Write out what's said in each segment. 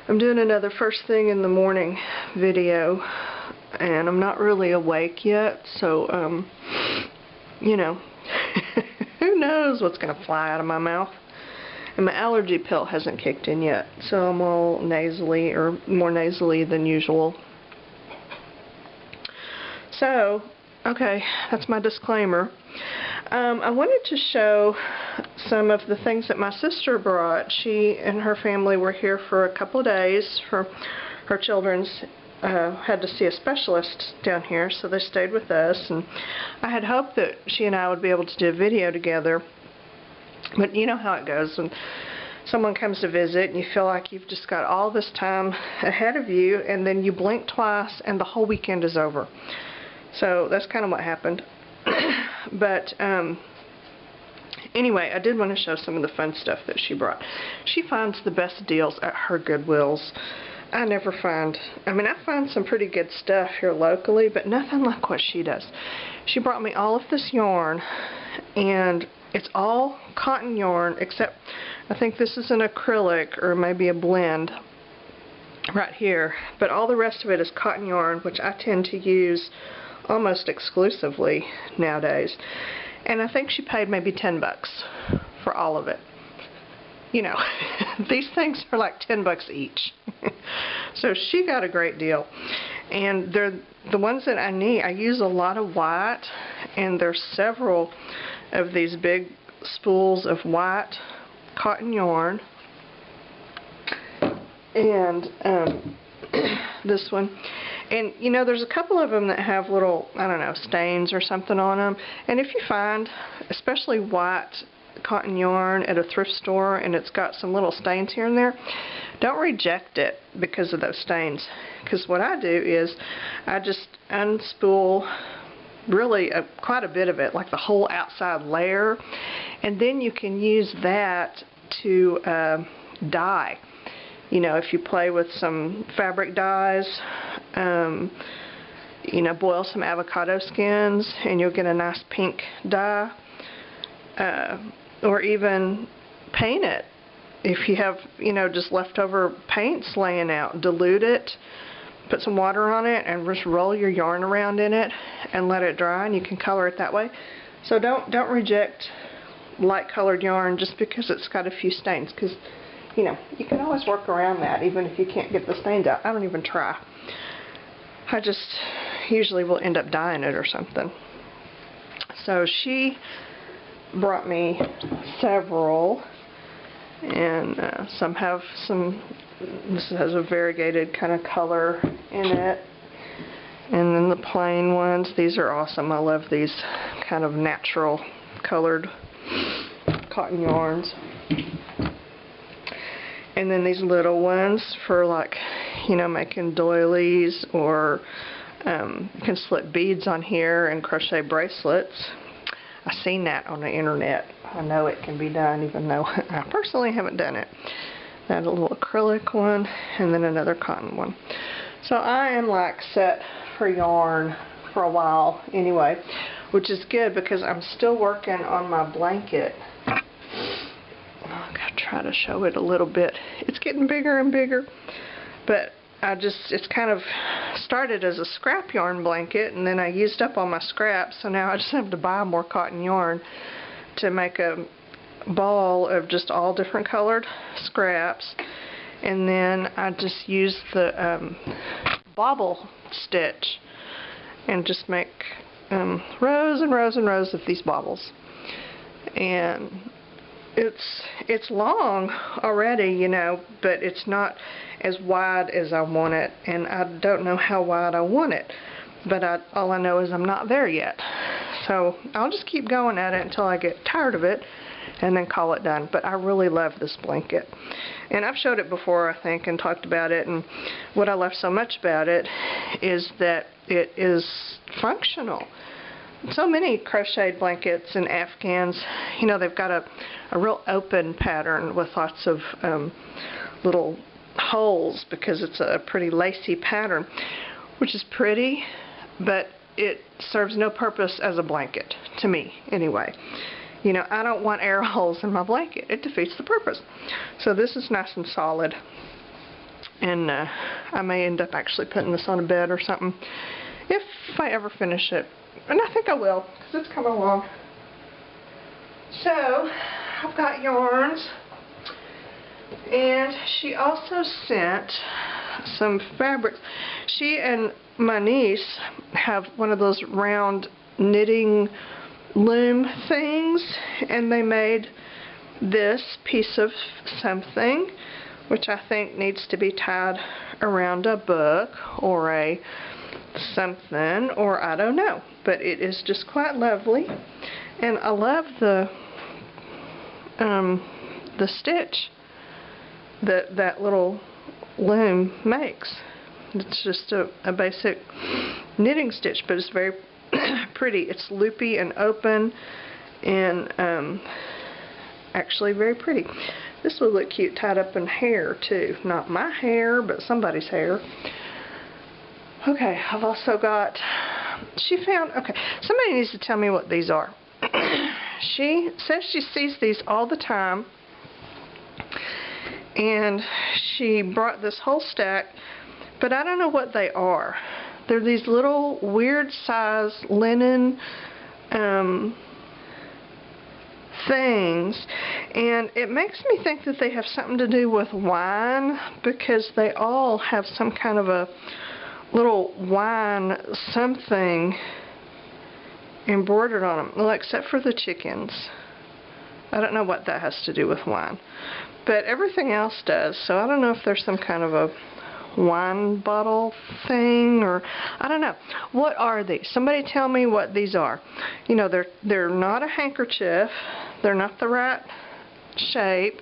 I'm doing another first thing in the morning video, and I'm not really awake yet, so, you know, who knows what's going to fly out of my mouth. And my allergy pill hasn't kicked in yet, so I'm all nasally, or more nasally than usual. So, okay, that's my disclaimer. I wanted to show some of the things that my sister brought. She and her family were here for a couple of days. Her children's had to see a specialist down here, so they stayed with us. And I had hoped that she and I would be able to do a video together. But you know how it goes when someone comes to visit and you feel like you've just got all this time ahead of you, and then you blink twice and the whole weekend is over. So that's kind of what happened. But anyway, I did want to show some of the fun stuff that she brought. She finds the best deals at her Goodwills. I never find, I find some pretty good stuff here locally, but nothing like what she does. She brought me all of this yarn, and it's all cotton yarn, except I think this is an acrylic or maybe a blend right here, but all the rest of it is cotton yarn, which I tend to use almost exclusively nowadays. And I think she paid maybe 10 bucks for all of it. You know, these things are like 10 bucks each. So she got a great deal. And they're the ones that I need. I use a lot of white, and there's several of these big spools of white cotton yarn. And this one. And, you know, there's a couple of them that have little, I don't know, stains or something on them. And if you find, especially white cotton yarn at a thrift store and it's got some little stains here and there, don't reject it because of those stains. Because what I do is I just unspool really quite a bit of it, like the whole outside layer. And then you can use that to dye. You know, if you play with some fabric dyes, you know, boil some avocado skins and you'll get a nice pink dye. Or even paint it. If you have, you know, just leftover paints laying out, dilute it, put some water on it, and just roll your yarn around in it and let it dry, and you can color it that way. So don't reject light colored yarn just because it's got a few stains, because, you know, you can always work around that even if you can't get the stains out. I don't even try. I just usually will end up dyeing it or something. So she brought me several, and some have some, this has a variegated kind of color in it, and then the plain ones, these are awesome. I love these kind of natural colored cotton yarns. And then these little ones for, like, you know, making doilies, or you can slip beads on here and crochet bracelets. I've seen that on the internet. I know it can be done, even though I personally haven't done it. That a little acrylic one, and then another cotton one. So I am like set for yarn for a while anyway, which is good because I'm still working on my blanket. I'll try to show it a little bit. It's getting bigger and bigger, but it's kind of started as a scrap yarn blanket, and then I used up all my scraps, so now I just have to buy more cotton yarn to make a ball of just all different colored scraps. And then I just use the bobble stitch and just make rows and rows and rows of these bobbles. And it's long already, you know, but it's not as wide as I want it, and I don't know how wide I want it, but all I know is I'm not there yet. So I'll just keep going at it until I get tired of it and then call it done. But I really love this blanket, and I've showed it before, I think, and talked about it, and what I love so much about it is that it is functional. So many crocheted blankets and Afghans, you know, they've got a real open pattern with lots of little holes because it's a pretty lacy pattern, which is pretty, but it serves no purpose as a blanket, to me anyway. You know, I don't want air holes in my blanket. It defeats the purpose. So this is nice and solid. And I may end up actually putting this on a bed or something if I ever finish it. And I think I will, because it's coming along. So, I've got yarns. And she also sent some fabrics. She and my niece have one of those round knitting loom things, and they made this piece of something, which I think needs to be tied around a book or a something, or I don't know, but it is just quite lovely. And I love the stitch that little loom makes. It's just a basic knitting stitch, but it's very pretty. It's loopy and open, and actually very pretty. This would look cute tied up in hair too. Not my hair, but somebody's hair. Okay, I've also got, okay, somebody needs to tell me what these are. She says she sees these all the time, and she brought this whole stack, but I don't know what they are. They're these little weird size linen things, and it makes me think that they have something to do with wine, because they all have some kind of a little wine something embroidered on them, well, except for the chickens. I don't know what that has to do with wine, but everything else does. So I don't know if there's some kind of a wine bottle thing, or I don't know. What are these? Somebody tell me what these are. You know, they're not a handkerchief. They're not the right shape.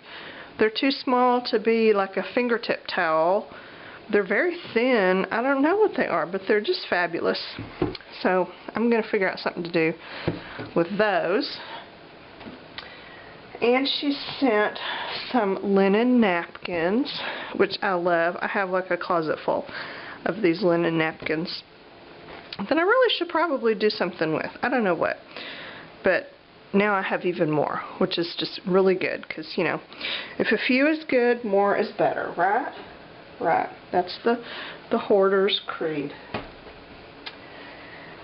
They're too small to be like a fingertip towel. They're very thin. I don't know what they are, but they're just fabulous. So I'm going to figure out something to do with those. And she sent some linen napkins, which I love. I have like a closet full of these linen napkins that I really should probably do something with. I don't know what. But now I have even more, which is just really good, because, you know, if a few is good, more is better, right? Right. That's the hoarder's creed.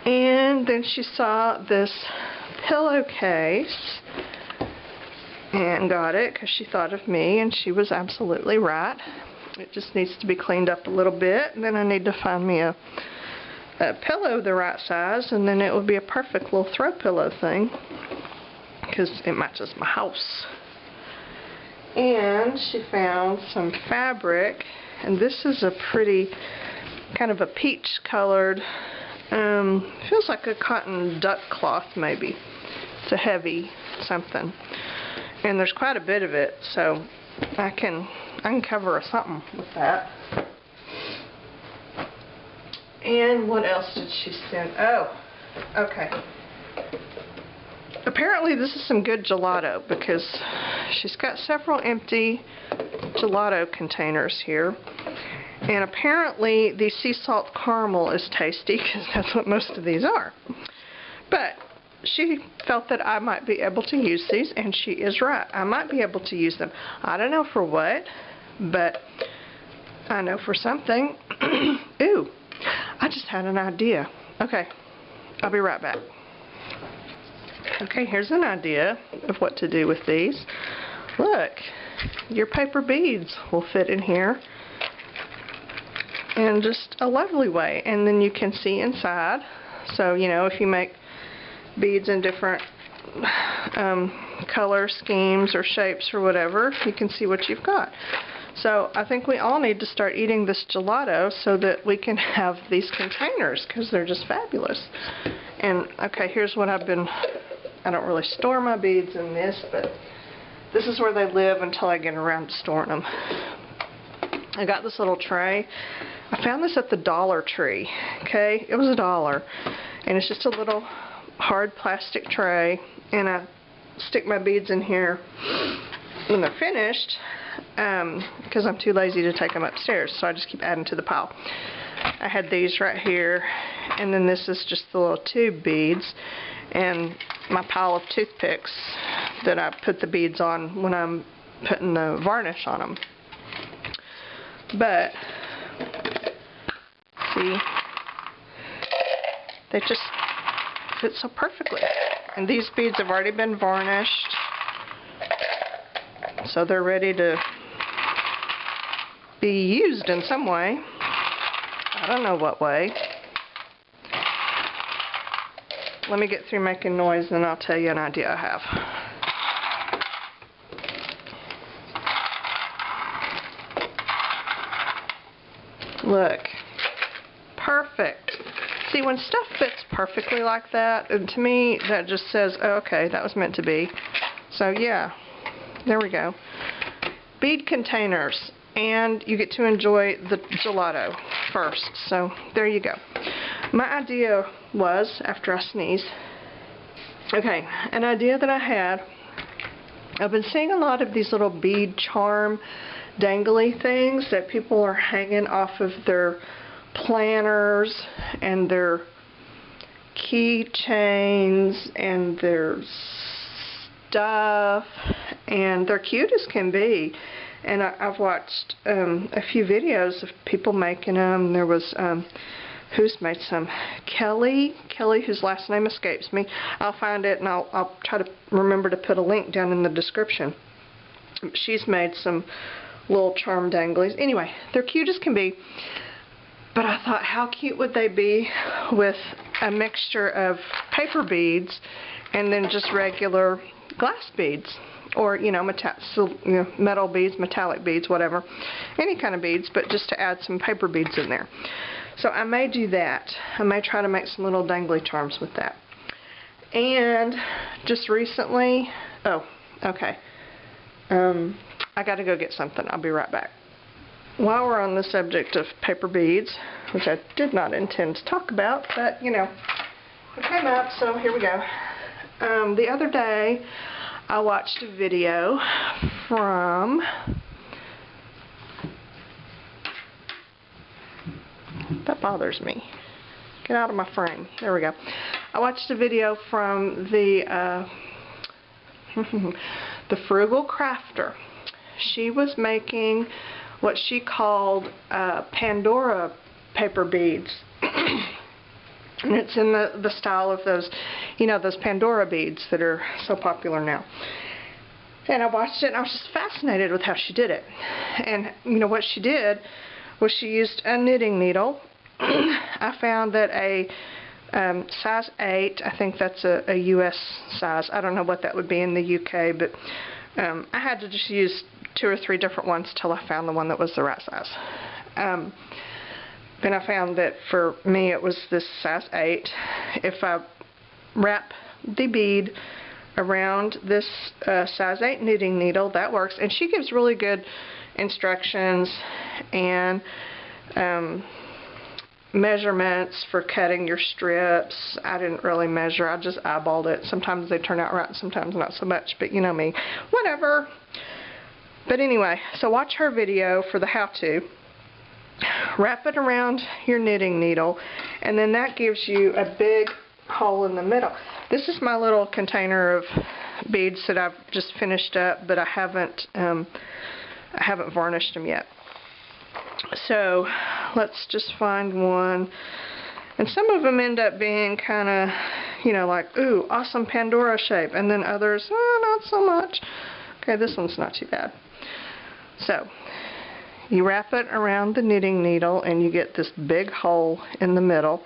And then she saw this pillowcase and got it because she thought of me, and she was absolutely right. It just needs to be cleaned up a little bit, and then I need to find me a pillow the right size, and then it would be a perfect little throw pillow thing because it matches my house. And she found some fabric, and this is a pretty kind of a peach colored, feels like a cotton duck cloth maybe. It's a heavy something. And there's quite a bit of it, so I can cover something with that. And what else did she send? Oh, okay. Apparently this is some good gelato, because she's got several empty gelato containers here. And apparently the sea salt caramel is tasty, because that's what most of these are. But she felt that I might be able to use these, and she is right. I might be able to use them. I don't know for what, but I know for something. Ooh, I just had an idea. Okay, I'll be right back. Okay, here's an idea of what to do with these. Look, your paper beads will fit in here in just a lovely way, and then you can see inside. So, you know, if you make beads in different color schemes or shapes or whatever, you can see what you've got. So I think we all need to start eating this gelato so that we can have these containers, because they're just fabulous. And okay, here's what I've been, I don't really store my beads in this, but this is where they live until I get around to storing them. I got this little tray. I found this at the Dollar Tree. Okay, it was $1, and it's just a little hard plastic tray, and I stick my beads in here when they're finished, because I'm too lazy to take them upstairs, so I just keep adding to the pile. I had these right here, and then this is just the little tube beads, and my pile of toothpicks that I put the beads on when I'm putting the varnish on them. But, see, they just fit so perfectly. And these beads have already been varnished, so they're ready to be used in some way. I don't know what way. Let me get through making noise and I'll tell you an idea I have. Look. Perfect. See, when stuff fits perfectly like that, and to me, that just says, oh, okay, that was meant to be. So, yeah. There we go. Bead containers. And you get to enjoy the gelato first. So, there you go. My idea was, after I sneeze, okay, an idea that I had, I've been seeing a lot of these little bead charm dangly things that people are hanging off of their planners and their keychains and their stuff, and they're cute as can be. And I've watched a few videos of people making them. There was who's made some? Kelly, whose last name escapes me. I'll find it and I'll try to remember to put a link down in the description. She's made some little charm danglies. Anyway, they're cute as can be. But I thought, how cute would they be with a mixture of paper beads and then just regular glass beads, or metal beads, metallic beads, whatever, any kind of beads, but just to add some paper beads in there. So I may do that. I may try to make some little dangly charms with that. And just recently, oh, okay. I got to go get something. I'll be right back. While we're on the subject of paper beads, which I did not intend to talk about, but, you know, it came up, so here we go. The other day, I watched a video from... That bothers me. Get out of my frame. There we go. I watched a video from the the Frugal Crafter. She was making what she called Pandora paper beads. And it's in the style of those, you know, those Pandora beads that are so popular now. And I watched it and I was just fascinated with how she did it. And, you know, what she did was she used a knitting needle. I found that a size 8, I think that's a US size. I don't know what that would be in the UK, but I had to just use 2 or 3 different ones till I found the one that was the right size. Then I found that for me it was this size 8. If I wrap the bead around this size 8 knitting needle, that works. And she gives really good instructions and measurements for cutting your strips. I didn't really measure. I just eyeballed it. Sometimes they turn out right, sometimes not so much, but you know me. Whatever. But anyway, so watch her video for the how-to. Wrap it around your knitting needle, and then that gives you a big hole in the middle. This is my little container of beads that I've just finished up, but I haven't varnished them yet. So let's just find one. And some of them end up being kind of, you know, like, ooh, awesome Pandora shape, and then others, oh, not so much. Okay, this one's not too bad. So you wrap it around the knitting needle and you get this big hole in the middle.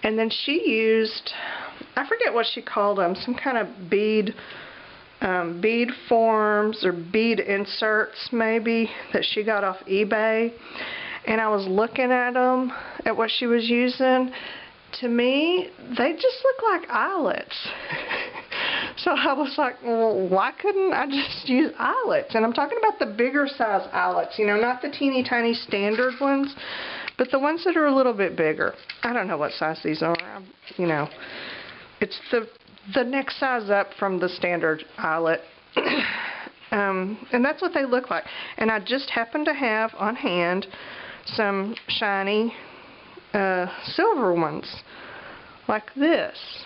And then she used, I forget what she called them, some kind of bead forms or bead inserts maybe that she got off eBay. And I was looking at them, at what she was using. To me, they just look like eyelets. So I was like, well, why couldn't I just use eyelets? And I'm talking about the bigger size eyelets, you know, not the teeny tiny standard ones, but the ones that are a little bit bigger. I don't know what size these are. You know, it's the next size up from the standard eyelet. And that's what they look like. And I just happen to have on hand some shiny silver ones like this.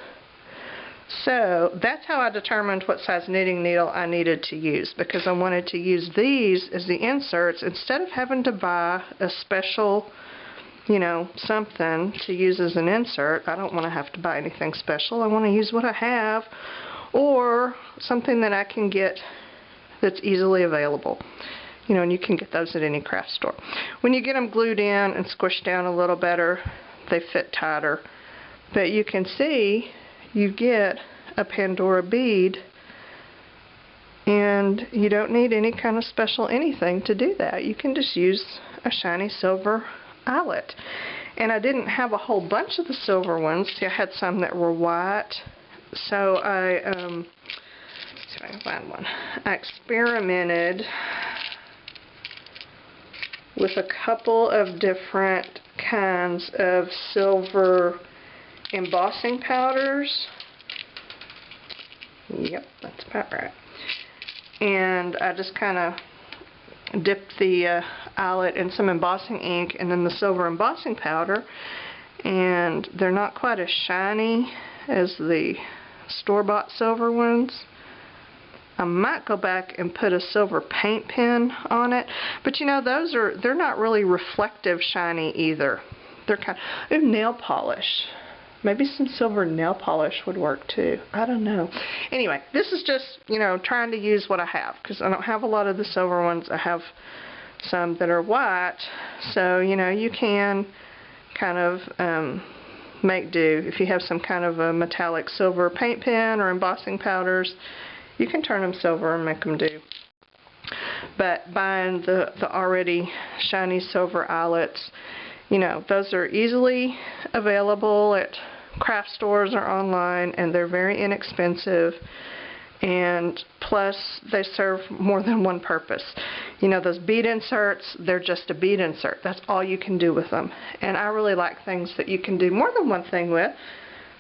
So that's how I determined what size knitting needle I needed to use, because I wanted to use these as the inserts instead of having to buy a special, you know, something to use as an insert. I don't want to have to buy anything special. I want to use what I have, or something that I can get that's easily available. You know, and you can get those at any craft store. When you get them glued in and squished down a little better, they fit tighter. But you can see you get a Pandora bead, and you don't need any kind of special anything to do that. You can just use a shiny silver eyelet. And I didn't have a whole bunch of the silver ones. See, I had some that were white, so let's see if I can find one. I experimented with a couple of different kinds of silver embossing powders. Yep, that's about right. And I just kind of dipped the eyelet in some embossing ink and then the silver embossing powder, and they're not quite as shiny as the store-bought silver ones. I might go back and put a silver paint pen on it, but you know, they're not really reflective shiny either. They're kind of, nail polish. Maybe some silver nail polish would work too. I don't know. Anyway, this is just, you know, trying to use what I have, because I don't have a lot of the silver ones. I have some that are white, so, you know, you can kind of make do. If you have some kind of a metallic silver paint pen or embossing powders, you can turn them silver and make them do. But buying the already shiny silver eyelets, you know, those are easily available at craft stores or online, and they're very inexpensive, and plus they serve more than one purpose. You know, those bead inserts, they're just a bead insert. That's all you can do with them. And I really like things that you can do more than one thing with.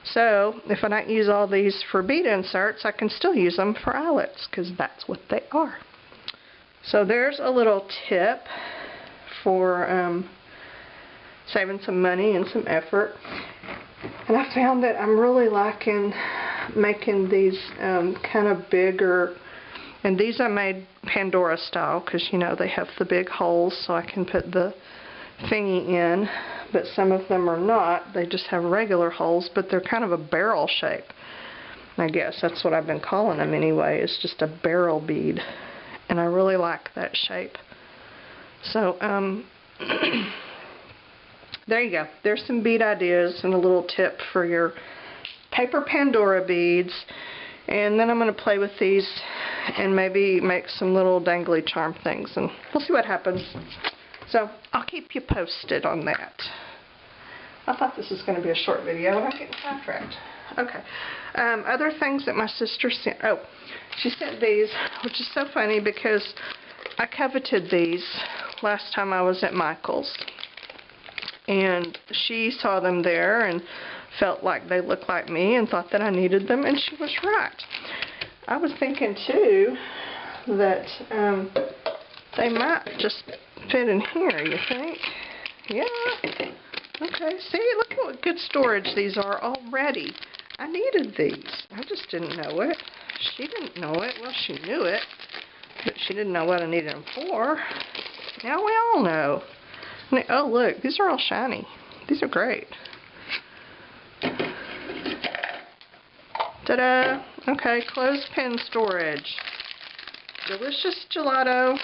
So if I don't use all these for bead inserts, I can still use them for eyelets, because that's what they are. So there's a little tip for saving some money and some effort. And I found that I'm really liking making these kind of bigger, and these I made Pandora style, because you know they have the big holes so I can put the thingy in, but some of them are not. They just have regular holes, but they're kind of a barrel shape. I guess that's what I've been calling them anyway. It's just a barrel bead, and I really like that shape. So there you go. There's some bead ideas and a little tip for your paper Pandora beads. And then I'm going to play with these and maybe make some little dangly charm things, and we'll see what happens. So I'll keep you posted on that. I thought this was going to be a short video, and I'm getting sidetracked. Okay. Other things that my sister sent. Oh, she sent these, which is so funny because I coveted these last time I was at Michael's. And she saw them there and felt like they looked like me and thought that I needed them, and she was right. I was thinking too that they might just fit in here, you think? Yeah. Okay, see, look at what good storage these are already. I needed these. I just didn't know it. She didn't know it. Well, she knew it, but she didn't know what I needed them for. Now we all know. Oh, look, these are all shiny. These are great. Ta-da! Okay, clothespin storage. Delicious gelato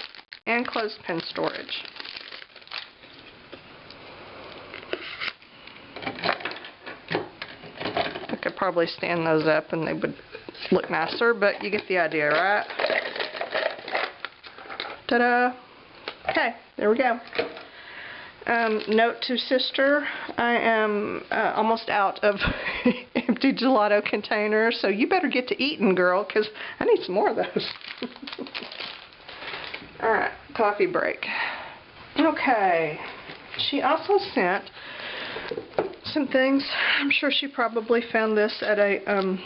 and clothespin storage. I could probably stand those up and they would look nicer, but you get the idea, right? Ta-da! Okay, there we go. Note to sister, I am almost out of empty gelato containers, so you better get to eating, girl, because I need some more of those. Alright, coffee break. Okay, she also sent some things. I'm sure she probably found this at a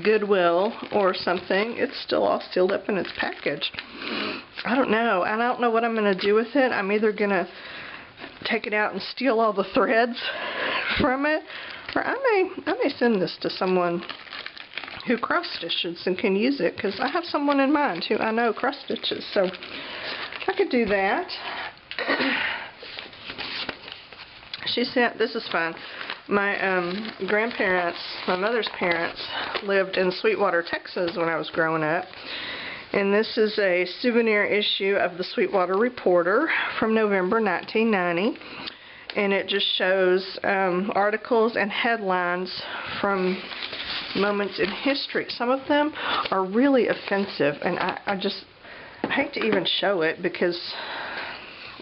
Goodwill or something. It's still all sealed up in its package. I don't know. I don't know what I'm going to do with it. I'm either going to take it out and steal all the threads from it, Or I may send this to someone who cross stitches and can use it, because I have someone in mind who I know cross stitches, so I could do that. She sent, this is fun, my grandparents, my mother's parents, lived in Sweetwater, Texas when I was growing up. And this is a souvenir issue of the Sweetwater Reporter from November 1990. And it just shows articles and headlines from moments in history. Some of them are really offensive, and I hate to even show it because,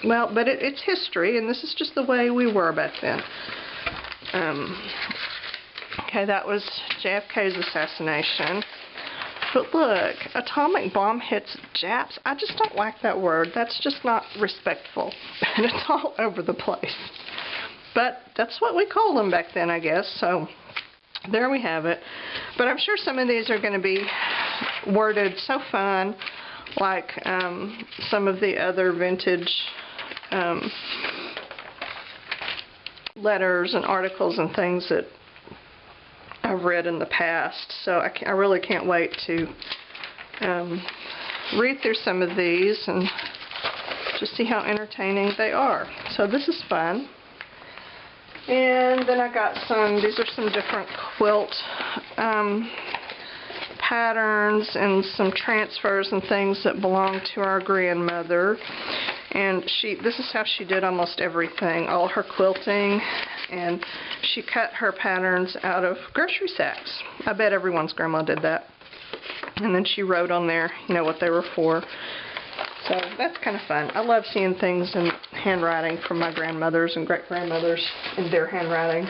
well, but it's history, and this is just the way we were back then. Okay, that was JFK's assassination. But look, atomic bomb hits Japs. I just don't like that word. That's just not respectful. And it's all over the place. But that's what we called them back then, I guess. So there we have it. But I'm sure some of these are going to be worded so fun, like some of the other vintage letters and articles and things that I've read in the past. So I really can't wait to read through some of these and just see how entertaining they are. So this is fun. And then I got these are some different quilt patterns and some transfers and things that belong to our grandmother. And this is how she did almost everything, all her quilting, and she cut her patterns out of grocery sacks. I bet everyone's grandma did that. And then she wrote on there, you know, what they were for. So that's kind of fun. I love seeing things in handwriting from my grandmothers and great-grandmothers in their handwriting.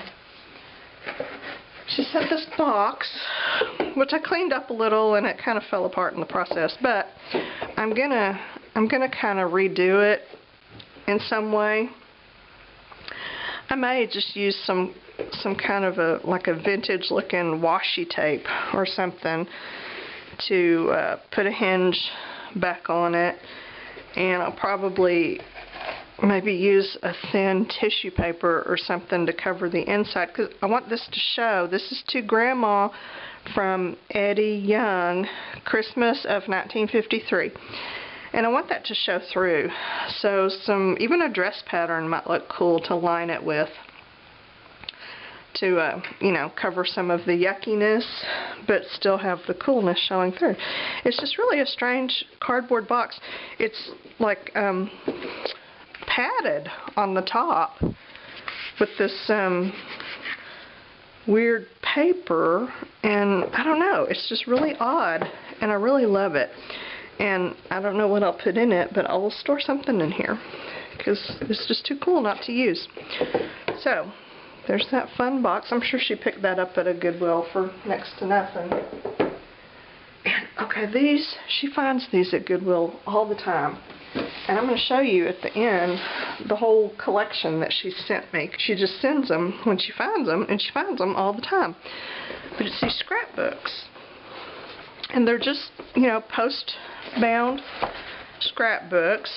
She sent this box, which I cleaned up a little, and it kind of fell apart in the process, but I'm gonna kind of redo it in some way. I may just use some kind of like a vintage looking washi tape or something to put a hinge back on it, and I'll probably maybe use a thin tissue paper or something to cover the inside, because I want this to show. This is to Grandma from Eddie Young, Christmas of 1953. And I want that to show through. So even a dress pattern might look cool to line it with, to you know, cover some of the yuckiness but still have the coolness showing through. It's just really a strange cardboard box. It's like padded on the top with this weird paper, and I don't know, it's just really odd, and I really love it. And I don't know what I'll put in it, but I will store something in here because it's just too cool not to use. So there's that fun box. I'm sure she picked that up at a Goodwill for next to nothing. And okay, she finds these at Goodwill all the time. And I'm going to show you at the end the whole collection that she sent me. She just sends them when she finds them, and she finds them all the time. But it's these scrapbooks. And they're just, you know, post-bound scrapbooks.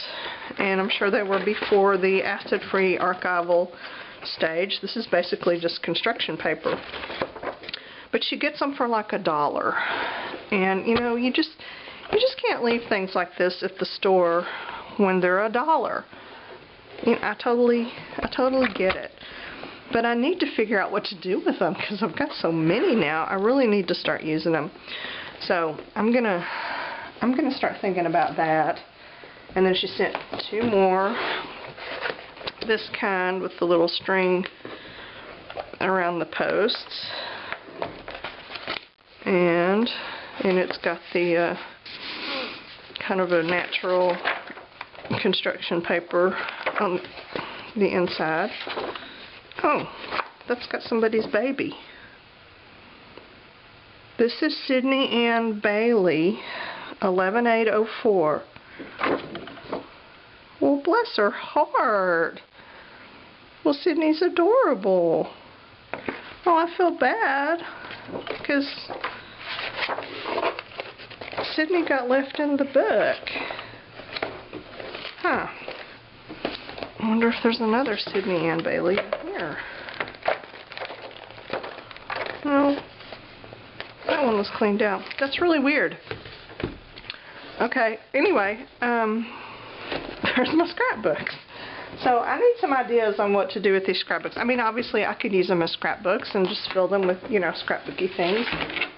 And I'm sure they were before the acid-free archival stage. This is basically just construction paper. But she gets them for like $1. And, you know, you just can't leave things like this at the store when they're $1. You know, I totally get it. But I need to figure out what to do with them because I've got so many now. I really need to start using them. So I'm gonna start thinking about that. And then she sent 2 more. This kind with the little string around the posts. And it's got the kind of a natural construction paper on the inside. Oh, that's got somebody's baby. This is Sydney Ann Bailey, 11/8/04. Well, bless her heart. Well, Sydney's adorable. Oh, I feel bad because Sydney got left in the book. Huh. I wonder if there's another Sydney Ann Bailey here. one was cleaned out. That's really weird. Okay, anyway, there's my scrapbooks. So I need some ideas on what to do with these scrapbooks. I mean, obviously I could use them as scrapbooks and just fill them with, you know, scrapbooky things.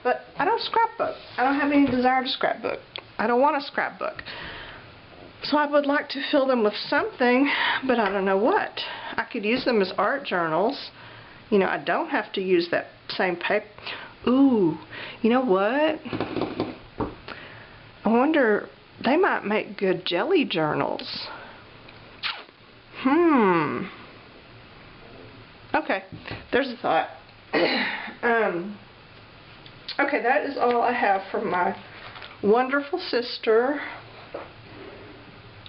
But I don't scrapbook. I don't have any desire to scrapbook. I don't want a scrapbook. So I would like to fill them with something, but I don't know what. I could use them as art journals. You know, I don't have to use that same paper. Ooh, you know what? I wonder, they might make good jelly journals. Okay, there's a thought. Okay, that is all I have from my wonderful sister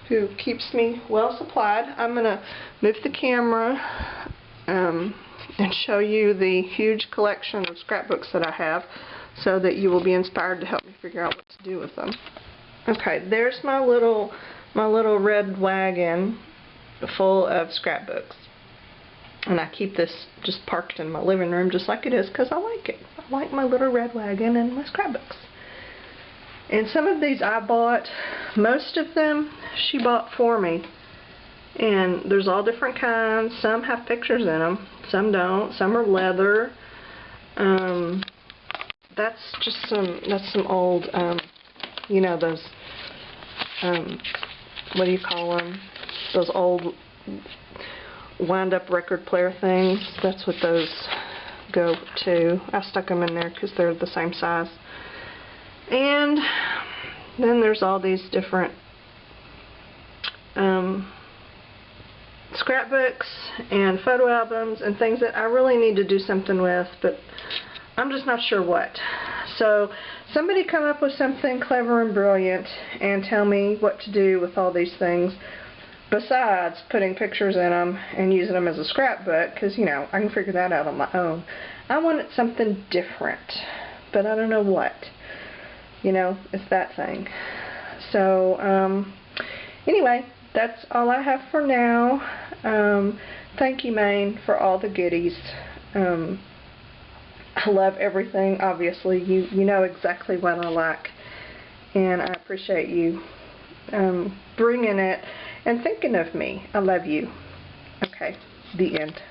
who keeps me well supplied. I'm going to move the camera and show you the huge collection of scrapbooks that I have so that you will be inspired to help me figure out what to do with them. Okay, there's my little red wagon full of scrapbooks. And I keep this just parked in my living room just like it is because I like it. I like my little red wagon and my scrapbooks. And some of these I bought. Most of them she bought for me. And there's all different kinds. Some have pictures in them. Some don't. Some are leather. That's some old, you know, those, what do you call them? Those old wind-up record player things. That's what those go to. I stuck them in there because they're the same size. And then there's all these different scrapbooks and photo albums and things that I really need to do something with, but I'm just not sure what. So somebody come up with something clever and brilliant and tell me what to do with all these things besides putting pictures in them and using them as a scrapbook, because, you know, I can figure that out on my own. I wanted something different, but I don't know what. You know, it's that thing. So, anyway, that's all I have for now. Thank you, Maine, for all the goodies. I love everything, obviously. You know exactly what I like. And I appreciate you bringing it and thinking of me. I love you. Okay, the end.